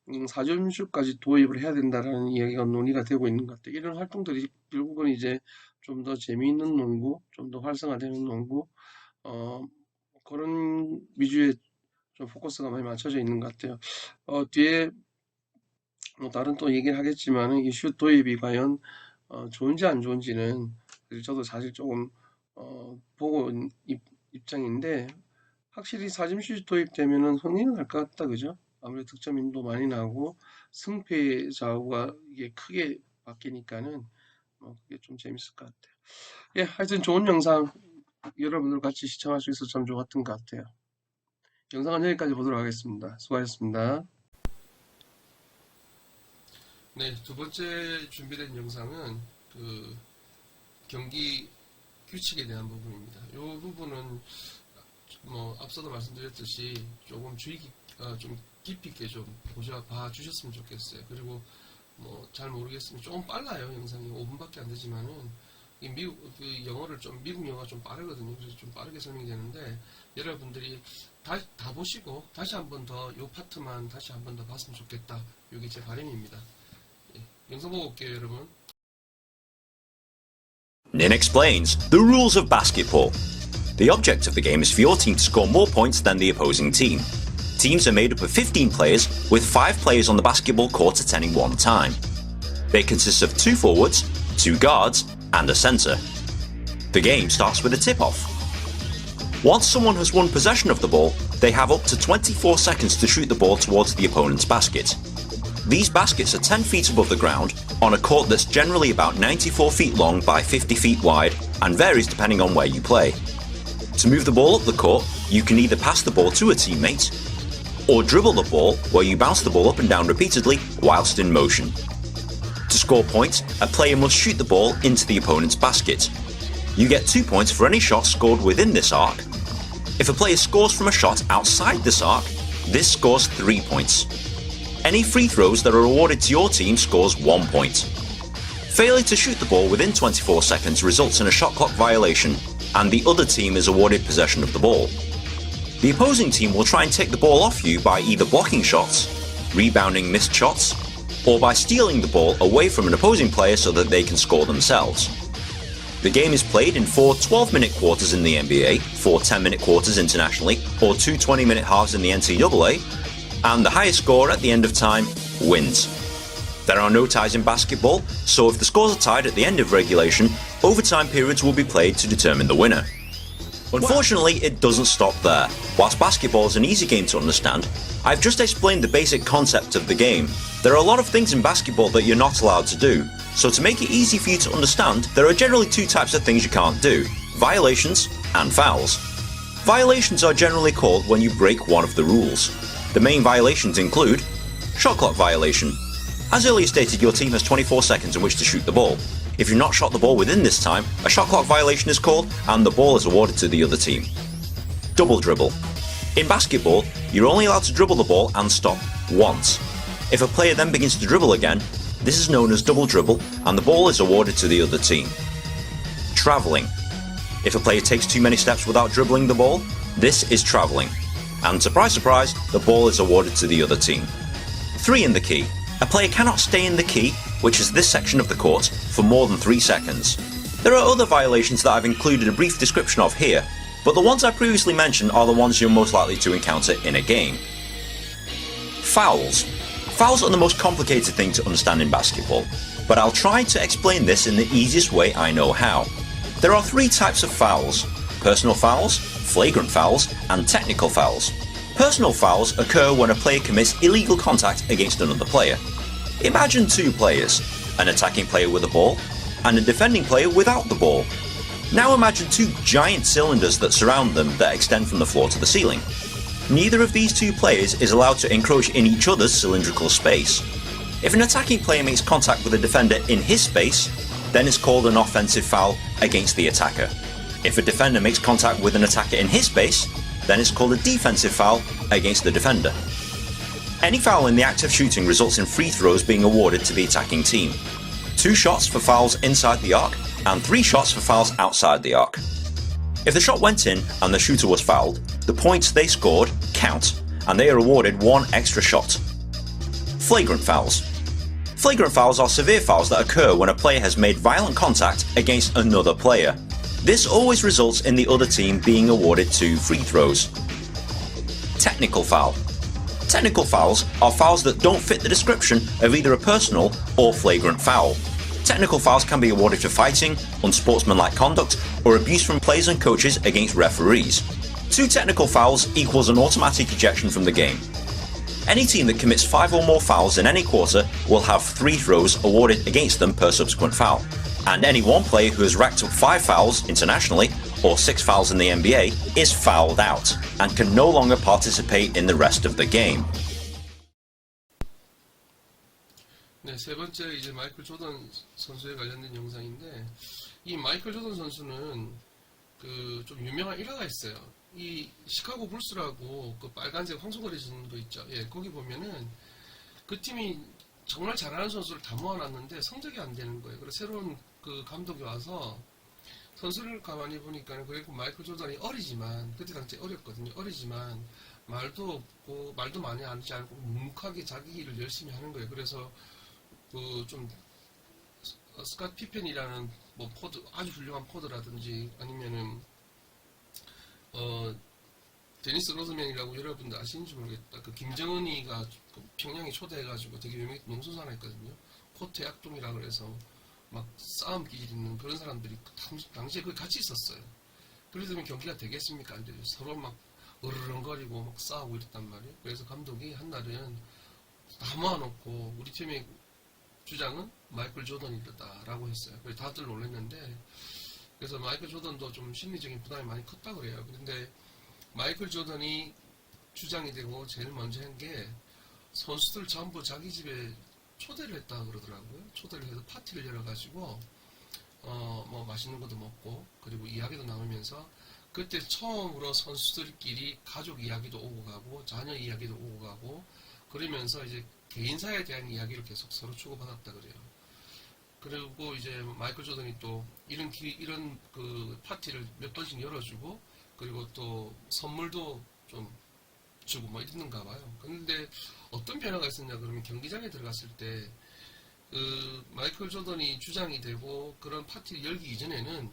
4점슛까지 도입을 해야 된다라는 이야기가 논의가 되고 있는 것 같아요. 이런 활동들이 결국은 이제 좀 더 재미있는 농구, 좀 더 활성화되는 농구, 그런 위주의 좀 포커스가 많이 맞춰져 있는 것 같아요. 뒤에 뭐 다른 또 얘기를 하겠지만은 이 슛 도입이 과연 좋은지 안 좋은지는 저도 사실 조금 보고 입장인데, 확실히 사점슛이 도입되면은 흥미는 날 것 같다, 그죠? 아무래도 득점인도 많이 나고 승패 좌우가 이게 크게 바뀌니까는 그게 좀 재밌을 것 같아요. 예, 하여튼 좋은 영상 여러분들 같이 시청할 수 있어서 참 좋았던 것 같아요. 영상은 여기까지 보도록 하겠습니다. 수고하셨습니다. 네, 두 번째 준비된 영상은 그 경기 규칙에 대한 부분입니다. 이 부분은 뭐 앞서도 말씀드렸듯이 조금 좀 깊이 있게 좀 봐주셨으면 좋겠어요. 그리고 뭐 잘 모르겠으면 조금 빨라요. 영상이 5분밖에 안 되지만은 이 그 영어를 미국 영어가 좀 빠르거든요. 그래서 좀 빠르게 설명이 되는데 여러분들이 다 보시고 다시 한 번 더 이 파트만 다시 한 번 더 봤으면 좋겠다. 이게 제 바람입니다. 예, 영상 보고 올게요, 여러분. Nin explains the rules of basketball. The object of the game is for your team to score more points than the opposing team. Teams are made up of 15 players, with 5 players on the basketball court at any one time. They consist of 2 forwards, 2 guards, and a center. The game starts with a tip-off. Once someone has won possession of the ball, they have up to 24 seconds to shoot the ball towards the opponent's basket. These baskets are 10 feet above the ground, on a court that's generally about 94 feet long by 50 feet wide, and varies depending on where you play. To move the ball up the court, you can either pass the ball to a teammate, or dribble the ball, where you bounce the ball up and down repeatedly whilst in motion. To score points, a player must shoot the ball into the opponent's basket. You get 2 points for any shot scored within this arc. If a player scores from a shot outside this arc, this scores 3 points. Any free throws that are awarded to your team scores 1 point. Failure to shoot the ball within 24 seconds results in a shot clock violation, and the other team is awarded possession of the ball. The opposing team will try and take the ball off you by either blocking shots, rebounding missed shots, or by stealing the ball away from an opposing player so that they can score themselves. The game is played in 4 12-minute quarters in the NBA, 4 10-minute quarters internationally, or 2 20-minute halves in the NCAA, and the highest score at the end of time wins. There are no ties in basketball, so if the scores are tied at the end of regulation, overtime periods will be played to determine the winner. Unfortunately, it doesn't stop there. Whilst basketball is an easy game to understand, I've just explained the basic concept of the game. There are a lot of things in basketball that you're not allowed to do, so to make it easy for you to understand, there are generally 2 types of things you can't do: violations and fouls. Violations are generally called when you break one of the rules. The main violations include shot clock violation. As earlier stated, your team has 24 seconds in which to shoot the ball. If you've not shot the ball within this time, a shot clock violation is called and the ball is awarded to the other team. Double dribble. In basketball, you're only allowed to dribble the ball and stop once. If a player then begins to dribble again, this is known as double dribble and the ball is awarded to the other team. Travelling. If a player takes too many steps without dribbling the ball, this is travelling. And surprise surprise, the ball is awarded to the other team. 3 in the key. A player cannot stay in the key, which is this section of the court, for more than 3 seconds. There are other violations that I've included a brief description of here, but the ones I previously mentioned are the ones you're most likely to encounter in a game. Fouls. Fouls are the most complicated thing to understand in basketball, but I'll try to explain this in the easiest way I know how. There are 3 types of fouls: personal fouls, flagrant fouls, and technical fouls. Personal fouls occur when a player commits illegal contact against another player. Imagine 2 players, an attacking player with a ball and a defending player without the ball. Now imagine 2 giant cylinders that surround them that extend from the floor to the ceiling. Neither of these 2 players is allowed to encroach in each other's cylindrical space. If an attacking player makes contact with a defender in his space, then it's called an offensive foul against the attacker. If a defender makes contact with an attacker in his space, then it's called a defensive foul against the defender. Any foul in the act of shooting results in free throws being awarded to the attacking team. 2 shots for fouls inside the arc, and 3 shots for fouls outside the arc. If the shot went in and the shooter was fouled, the points they scored count, and they are awarded 1 extra shot. Flagrant fouls. Flagrant fouls are severe fouls that occur when a player has made violent contact against another player. This always results in the other team being awarded 2 free throws. Technical foul. Technical fouls are fouls that don't fit the description of either a personal or flagrant foul. Technical fouls can be awarded for fighting, unsportsmanlike conduct, or abuse from players and coaches against referees. 2 technical fouls equals an automatic ejection from the game. Any team that commits 5 or more fouls in any quarter will have 3 throws awarded against them per subsequent foul. And any one player who has racked up 5 fouls internationally, or 6 fouls in the NBA, is fouled out, and can no longer participate in the rest of the game. 네, 세 번째 이제 마이클 조던 선수에 관련된 영상인데, 이 마이클 조던 선수는 그 좀 유명한 일화가 있어요. 이 시카고 불스라고 그 빨간색 황소거리지는 거 있죠. 예, 거기 보면은 그 팀이 정말 잘하는 선수를 다 모아놨는데 성적이 안 되는 거예요. 그래서 새로운 그 감독이 와서 선수를 가만히 보니까, 그리고 마이클 조던이 어리지만, 그때 당시 어렸거든요. 어리지만 말도 없고 말도 많이 하지 않고 묵묵하게 자기 일을 열심히 하는 거예요. 그래서 그 좀 스캇 피펜이라는 뭐 포드, 아주 훌륭한 포드라든지 아니면은 데니스 로드맨이라고 여러분들 아시는지 모르겠다. 그 김정은이가 그 평양에 초대해가지고 되게 유명한 농선수 하나 있거든요. 코트 약동이라 그래서 막 싸움 기질 있는 그런 사람들이 당시에 거기 같이 있었어요. 그러더니 경기가 되겠습니까? 안 되죠. 서로 막 으르렁거리고 막 싸우고 이랬단 말이에요. 그래서 감독이 한날은 다 모아놓고 우리 팀의 주장은 마이클 조던이다라고 했어요. 그래서 다들 놀랐는데, 그래서 마이클 조던도 좀 심리적인 부담이 많이 컸다 그래요. 그런데 마이클 조던이 주장이 되고 제일 먼저 한 게 선수들 전부 자기 집에 초대를 했다 그러더라고요. 초대를 해서 파티를 열어가지고 뭐 맛있는 것도 먹고, 그리고 이야기도 나누면서, 그때 처음으로 선수들끼리 가족 이야기도 오고 가고 자녀 이야기도 오고 가고, 그러면서 이제 개인사에 대한 이야기를 계속 서로 주고받았다 그래요. 그리고 이제 마이클 조던이 또 이런 그 파티를 몇 번씩 열어주고, 그리고 또 선물도 좀 주고 뭐 이랬는가 봐요. 근데 어떤 변화가 있었냐 그러면, 경기장에 들어갔을 때 그 마이클 조던이 주장이 되고 그런 파티를 열기 이전에는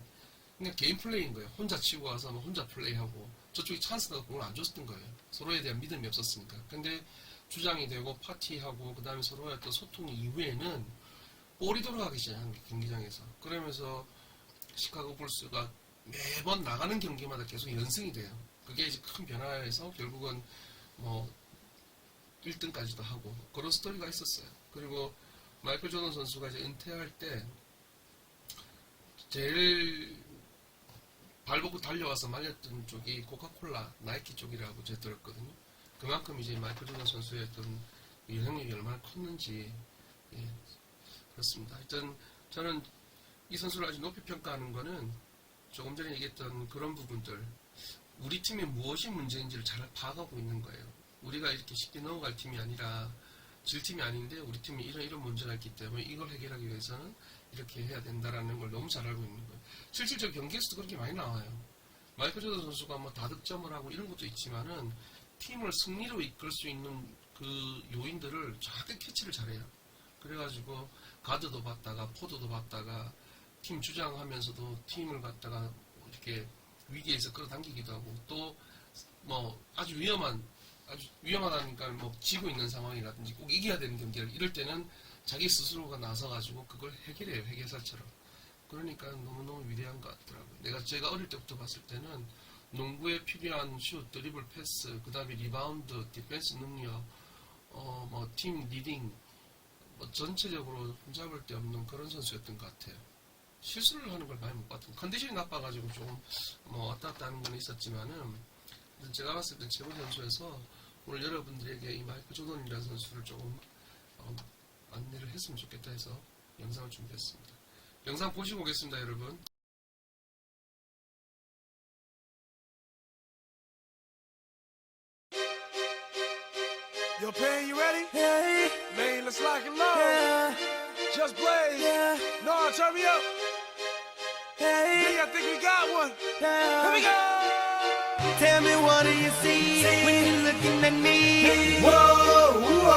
그냥 개인 플레이인 거예요. 혼자 치고 와서 뭐 혼자 플레이하고, 저쪽이 찬스가 공을 안 줬던 거예요. 서로에 대한 믿음이 없었으니까. 근데 주장이 되고 파티하고 그 다음에 서로의 어떤 소통 이후에는 볼이 돌아가기 시작한 게 경기장에서. 그러면서 시카고 불스가 매번 나가는 경기마다 계속 연승이 돼요. 그게 이제 큰 변화에서 결국은 뭐 1등까지도 하고 그런 스토리가 있었어요. 그리고 마이클 조던 선수가 이제 은퇴할 때 제일 발벗고 달려와서 말렸던 쪽이 코카콜라, 나이키 쪽이라고 제가 들었거든요. 그만큼 이제 마이클 조던 선수의 어떤 영향력이 얼마나 컸는지, 예, 그렇습니다. 하여튼 저는 이 선수를 아주 높이 평가하는 거는 조금 전에 얘기했던 그런 부분들, 우리 팀에 무엇이 문제인지를 잘 파악하고 있는 거예요. 우리가 이렇게 쉽게 넘어갈 팀이 아니라, 질 팀이 아닌데 우리 팀이 이런 문제가 있기 때문에 이걸 해결하기 위해서는 이렇게 해야 된다라는 걸 너무 잘 알고 있는 거예요. 실질적 경기에서도 그렇게 많이 나와요. 마이클 조던 선수가 뭐 다득점을 하고 이런 것도 있지만은 팀을 승리로 이끌 수 있는 그 요인들을 정확하게 캐치를 잘해요. 그래가지고 가드도 받다가 포드도 받다가 팀 주장하면서도 팀을 갖다가 이렇게 위기에서 끌어당기기도 하고, 또 뭐 아주 위험하다니까 뭐 지고 있는 상황이라든지 꼭 이겨야 되는 경기를, 이럴 때는 자기 스스로가 나서가지고 그걸 해결해요. 해결사처럼. 그러니까 너무너무 위대한 것 같더라고요. 제가 어릴 때부터 봤을 때는 농구에 필요한 슛, 드리블, 패스, 그 다음에 리바운드, 디펜스 능력, 뭐 팀 리딩, 뭐 전체적으로 흠잡을 데 없는 그런 선수였던 것 같아요. 실수를 하는 걸 많이 못 봤던, 컨디션이 나빠가지고 조금 뭐 왔다 갔다 하는 건 있었지만은, 제가 봤을 때 최고 선수에서 오늘 여러분들에게 이 마이클 조던이라는 선수를 조금 안내를 했으면 좋겠다 해서 영상을 준비했습니다. 영상 보시고 오겠습니다, 여러분. Yo, Pan, you ready? Yeah. Man, let's lock and load. Yeah. Just Blaze. Yeah. No, turn me up. Hey. I think we got one. Yeah. Here we go. Tell me, what do you see when you're looking at me? Whoa, whoa,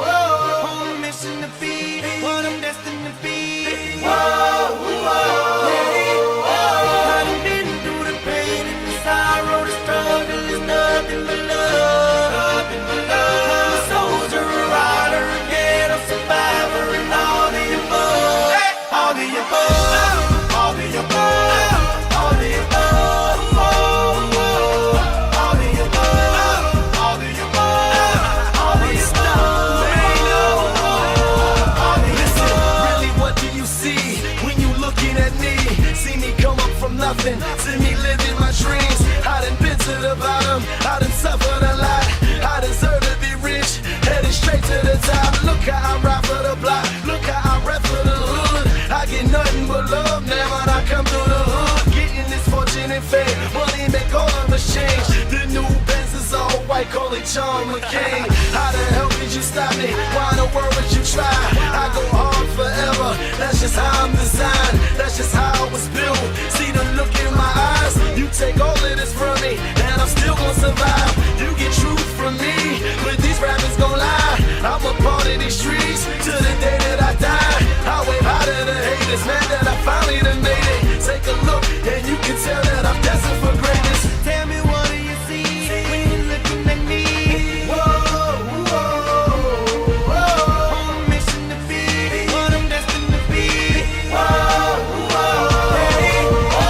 whoa. On a mission to be what I'm destined to be. Whoa, whoa, hey, whoa. I done been through the pain and the sorrow, the struggle is nothing but love. Nothing but love. I'm a soldier, a rider, a ghetto survivor, and all the above. Hey. All the above. All the above. All the above. Whoa, whoa. nothing to me living my dreams. I done been to the bottom, I done suffered a lot. I deserve to be rich, headed straight to the top. Look how I ride for the block, look how I rap for the hood. I get nothing but love now when I come through the hood. Getting this fortune and fame, money make all of us change. The new Benz is all white, call it John McCain. How the hell could you stop me? Why in the world would you try? I go hard forever, that's just how I'm designed. That's just how I was built. See the look in my eyes, you take all of this from me, and I'm still gonna survive. You get truth from me, but these rappers gon' lie. I'm a part of these streets to the day that I die. I wave high to the haters, man, that I finally done made it. Take a look, and you can tell that I'm destined for greatness. Tell me, what do you see when you're looking at me? Whoa, whoa, whoa. On a mission to be what I'm destined to be. Whoa, whoa, hey, whoa.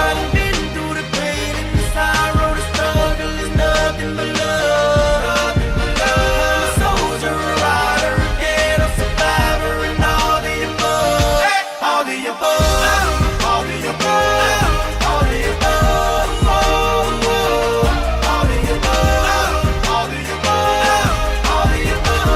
I've been through the pain and the sorrow, the struggle is nothing but love. I'm a soldier, a rider, a ghetto survivor, and all the above. All the above. All the above. All the above. All the above. All the above. All the above.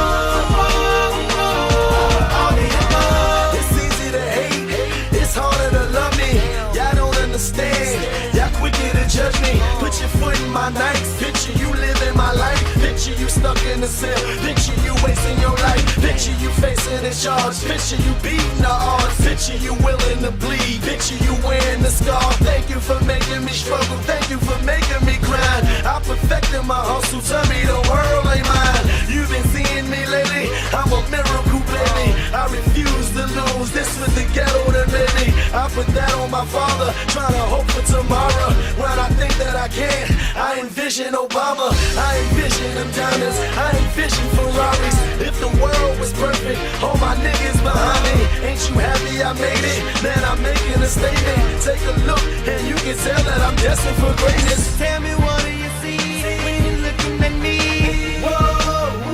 All the above. It's easy to hate, it's harder to love me. Y'all don't understand, y'all quicker to judge me. Put your foot in my Nikes, picture you living my life. Picture you stuck in the cell, picture you wasting your life. Picture you facing a charge, picture you beating the odds. Picture you willing to bleed, picture you wearing the scar. Thank you for making me struggle, thank you for making me grind. I perfected my hustle, tell me the world ain't mine. You've been seeing me lately, I'm a miracle baby. I refuse to lose, this was the ghetto that made me. I put that on my father, trying to hope for tomorrow. When I think that I can't, I envision Obama. I envision them diamonds, I envision Ferraris. If the world was perfect, all my niggas behind me. Ain't you happy I made it? Man, I'm making a statement. Take a look, and you can tell that I'm destined for greatness. Tell me, what do you see when you're looking at me? Whoa,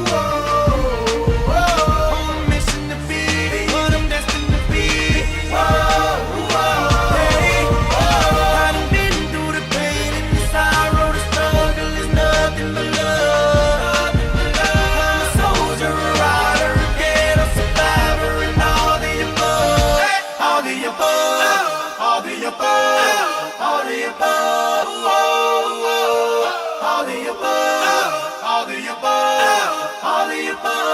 whoa, whoa. On a mission to be what I'm destined to be. Whoa, whoa, hey, whoa. I've been through the pain and the sorrow, the struggle is nothing but love. I'm a soldier, a rider, a ghetto survivor, and all the above. All the above. All the above. All the above. All the above. All the above. All the above.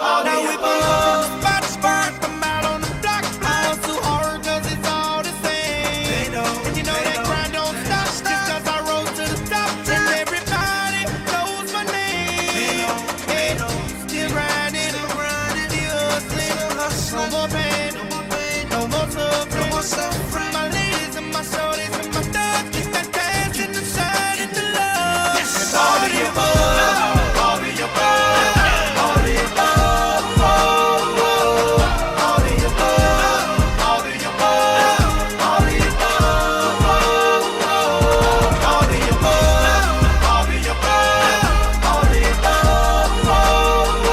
All the above. Spots burnt them out on the block. I hustle hard 'cause it's all the same. And you know that grind don't stop just 'cause I rose to the top. And everybody knows my name. Hey, still grinding, still hustling. No more pain, no more suffering. My ladies and my shorties and my thugs keep that cash in the side and the love. All the above, all the above, all the above, all the above, all the above, all the above, all the above, all the above, all the above, all the above, all the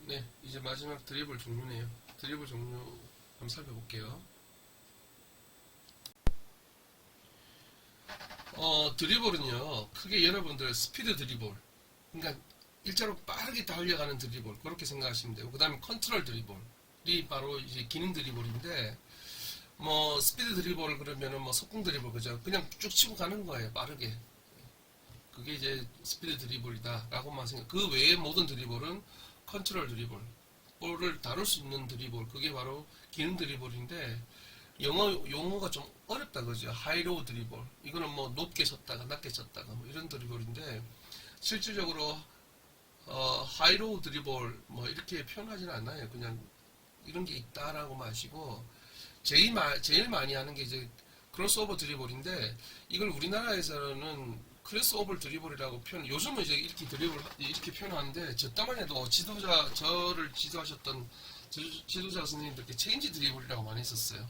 네, 이제 마지막 드리블 종류네요. 드리블 종류 한번 살펴볼게요. 드리블은요, 크게 여러분들 스피드 드리블, 그러니까 일자로 빠르게 달려가는 드리블, 그렇게 생각하시면 되고, 그 다음에 컨트롤 드리블이 바로 이제 기능 드리블인데, 뭐 스피드 드리블 그러면은 뭐 속공 드리블, 그죠? 그냥 쭉 치고 가는 거예요, 빠르게. 그게 이제 스피드 드리블이다 라고만 생각. 그 외의 모든 드리블은 컨트롤 드리블, 볼을 다룰 수 있는 드리블, 그게 바로 기능 드리블인데, 용어가 좀 어렵다 그죠. 하이로우 드리블. 이거는 뭐 높게 쳤다가 낮게 쳤다가 뭐 이런 드리블인데 실질적으로 하이로우 드리블 뭐 이렇게 표현하지는 않아요. 그냥 이런 게 있다라고 마시고 제일 많이 하는 게 이제 크로스오버 드리블인데 이걸 우리나라에서는 크로스오버 드리블이라고 요즘은 이제 이렇게 표현하는데 저 때만 해도 저를 지도하셨던 지도자 선생님들께 체인지 드리블이라고 많이 했었어요.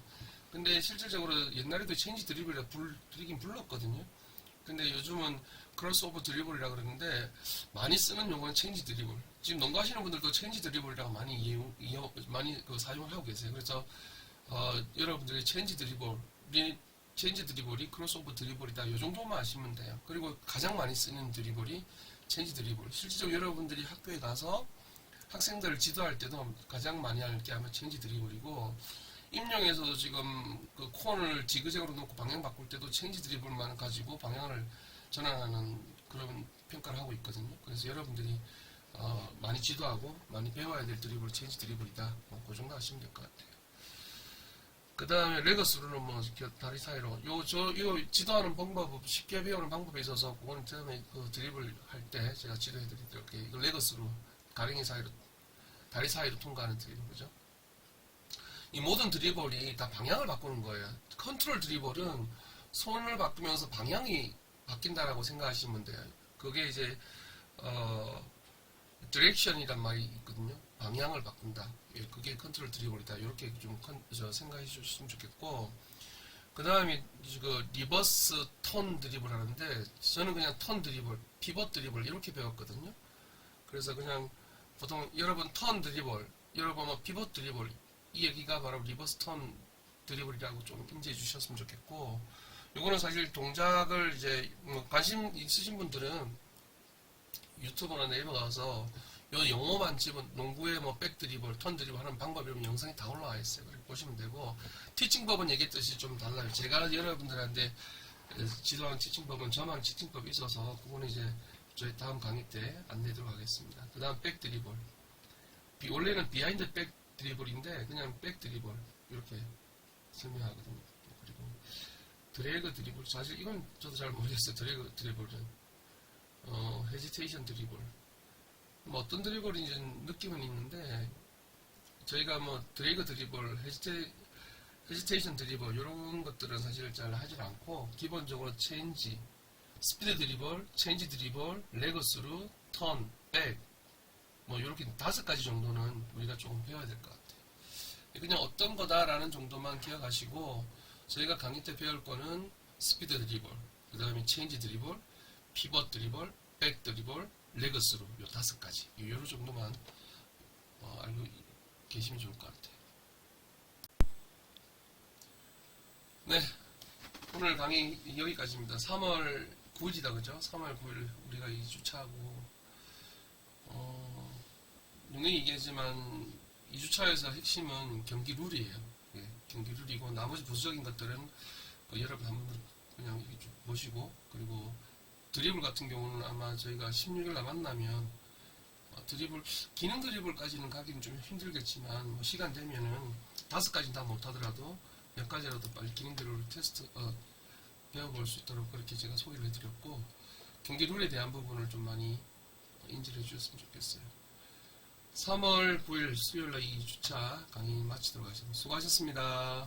근데 실질적으로 옛날에도 체인지 드리블이라고 부르긴 불렀거든요. 근데 요즘은 크로스오버 드리블이라고 그러는데 많이 쓰는 용어는 체인지 드리블. 지금 농구하시는 분들도 체인지 드리블이라고 많이 사용을 하고 계세요. 그래서 여러분들이 체인지 드리블이 크로스오버 드리블이다. 이 정도만 아시면 돼요. 그리고 가장 많이 쓰는 드리블이 체인지 드리블. 실질적으로 여러분들이 학교에 가서 학생들을 지도할 때도 가장 많이 할 게 아마 체인지 드리블이고 임용에서도 지금 그 콘을 지그재그로 놓고 방향 바꿀 때도 체인지 드리블만 가지고 방향을 전환하는 그런 평가를 하고 있거든요. 그래서 여러분들이 많이 지도하고 많이 배워야 될 드리블 체인지 드리블이다. 그 정도 하시면 될 것 같아요. 그 다음에 레거스루는 뭐 다리 사이로 요 지도하는 방법 쉽게 배우는 방법에 있어서 그거는 처음에 그 드리블 할 때 제가 지도해 드릴게요. 이거 레거스루 가랭이 사이로 다리 사이로 통과하는 드리블 그죠? 이 모든 드리블이 다 방향을 바꾸는 거예요. 컨트롤 드리블은 손을 바꾸면서 방향이 바뀐다라고 생각하시면 돼요. 그게 이제 디렉션이란 말이 있거든요. 방향을 바꾼다. 예, 그게 컨트롤 드리블이다. 이렇게 좀 생각해 주셨으면 좋겠고, 그 다음에 그 리버스 턴 드리블 하는데 저는 그냥 턴 드리블, 피벗 드리블 이렇게 배웠거든요. 그래서 그냥 보통 여러분 턴 드리블, 여러분 뭐 피벗 드리블 이 얘기가 바로 리버스 턴 드리블이라고 좀 인지해 주셨으면 좋겠고, 요거는 사실 동작을 이제 뭐 관심 있으신 분들은 유튜브나 네이버 가서 요 용어만 집은 농구의 뭐 백 드리블, 턴 드리블 하는 방법 이런 영상이 다 올라와 있어요. 그렇게 보시면 되고, 티칭법은 얘기했듯이 좀 달라요. 제가 여러분들한테 지도하는 티칭법은 저만 티칭법이 있어서 그거는 이제 저희 다음 강의 때 안내하도록 하겠습니다. 그 다음 백 드리블. 원래는 비하인드 백 드리블인데 그냥 백 드리블 이렇게 설명하거든요. 그리고 드래그 드리블, 사실 이건 저도 잘 모르겠어요. 드래그 드리블은 헤지테이션 드리블, 뭐 어떤 드리블인지 느낌은 있는데 저희가 뭐 드래그 드리블, 헤지테이션 드리블 이런 것들은 사실 잘 하질 않고 기본적으로 체인지, 스피드 드리블, 체인지 드리블, 레거스루, 턴, 백 뭐 이렇게 5가지 정도는 우리가 조금 배워야 될 것 같아요. 그냥 어떤 거다라는 정도만 기억하시고, 저희가 강의 때 배울 거는 스피드 드리블, 그 다음에 체인지 드리블, 피벗 드리블, 백 드리블, 레거스루 요 5가지 요 정도만 알고 계시면 좋을 것 같아요. 네, 오늘 강의 여기까지입니다. 3월 9일이다 그죠? 3월 9일 우리가 2주차하고 분명히 얘기하지만 2주차에서 핵심은 경기 룰이에요. 예, 경기 룰이고 나머지 부수적인 것들은 여러분 한번 그냥 쭉 보시고, 그리고 드리블 같은 경우는 아마 저희가 16일 만나면 드리블, 기능 드리블까지는 가기는 좀 힘들겠지만 뭐 시간 되면은 5가지는 다 못하더라도 몇 가지라도 빨리 기능 드리블 테스트 배워볼 수 있도록 그렇게 제가 소개를 해드렸고, 경기 룰에 대한 부분을 좀 많이 인지를 해주셨으면 좋겠어요. 3월 9일 수요일날 2주차 강의 마치도록 하겠습니다. 수고하셨습니다.